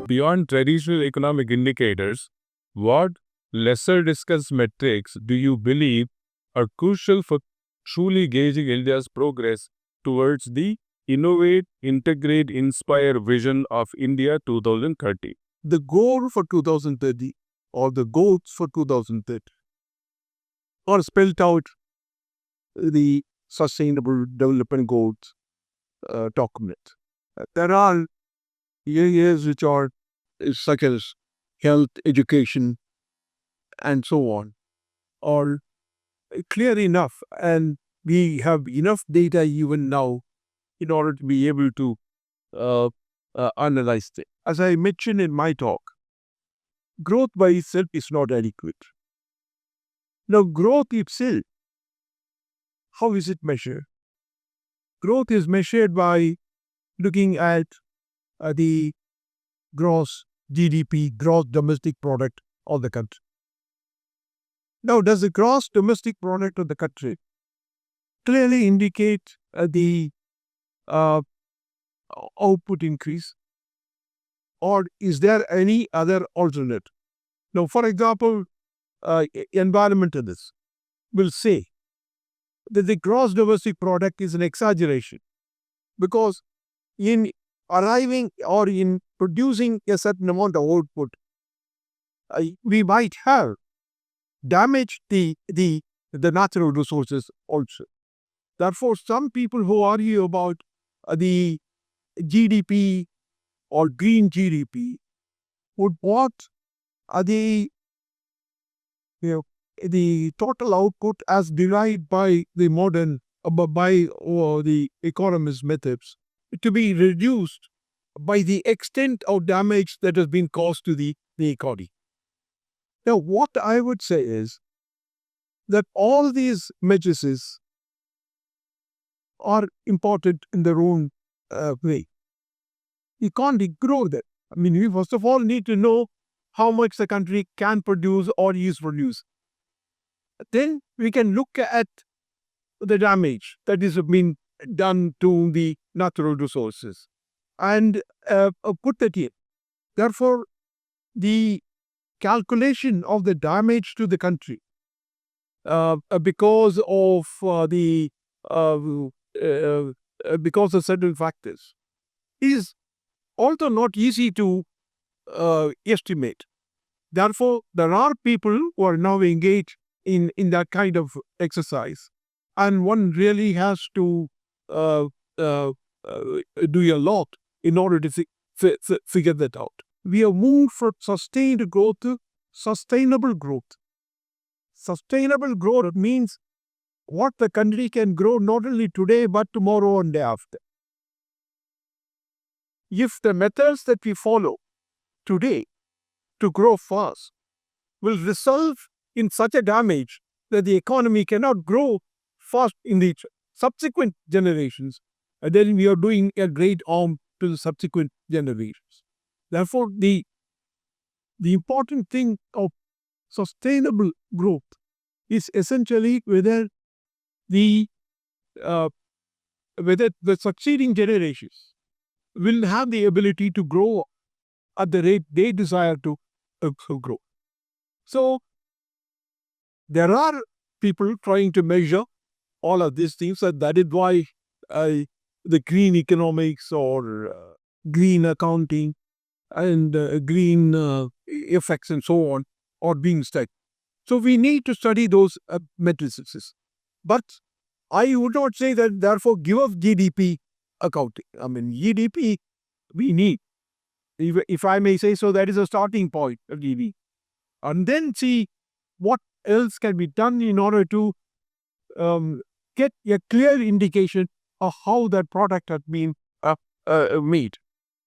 Beyond traditional economic indicators, what lesser discussed metrics do you believe are crucial for truly gauging India's progress towards the Innovate, Integrate, Inspire vision of India 2030? The goal for 2030 or the goals for 2030 are spelled out the Sustainable Development Goals document. There are areas which are such as health, education, and so on, are clear enough, and we have enough data even now in order to be able to analyze it. As I mentioned in my talk, growth by itself is not adequate. Now, growth itself, how is it measured? Growth is measured by looking at the gross GDP, gross domestic product of the country. Now, does the gross domestic product of the country clearly indicate the output increase? Or is there any other alternate? Now, for example, environmentalists will say that the gross domestic product is an exaggeration, because in arriving or in producing a certain amount of output, we might have damaged the natural resources also. Therefore, some people who argue about the GDP or green GDP would want the total output as derived by the modern the economist methods to be reduced by the extent of damage that has been caused to the economy. Now, what I would say is that all these measures are important in their own way. You can't ignore that. I mean, we first of all need to know how much the country can produce or is produce. Then we can look at the damage that is being done to the natural resources and put that in. Therefore, the calculation of the damage to the country because of because of certain factors is also not easy to estimate. Therefore, there are people who are now engaged in that kind of exercise, and one really has to do a lot in order to figure that out. We have moved from sustained growth to sustainable growth. Sustainable growth means what the country can grow not only today but tomorrow and day after. If the methods that we follow today to grow fast will result in such a damage that the economy cannot grow fast in the subsequent generations, then we are doing a great harm to the subsequent generations. Therefore, the important thing of sustainable growth is essentially whether the succeeding generations will have the ability to grow at the rate they desire to grow. So, there are people trying to measure all of these things, and that is why the green economics or green accounting and green effects and so on are being studied. So, we need to study those matrices. But I would not say that therefore give up GDP accounting. I mean, GDP we need. If I may say so, that is a starting point of GDP. And then see what else can be done in order to get a clear indication of how that product has been made.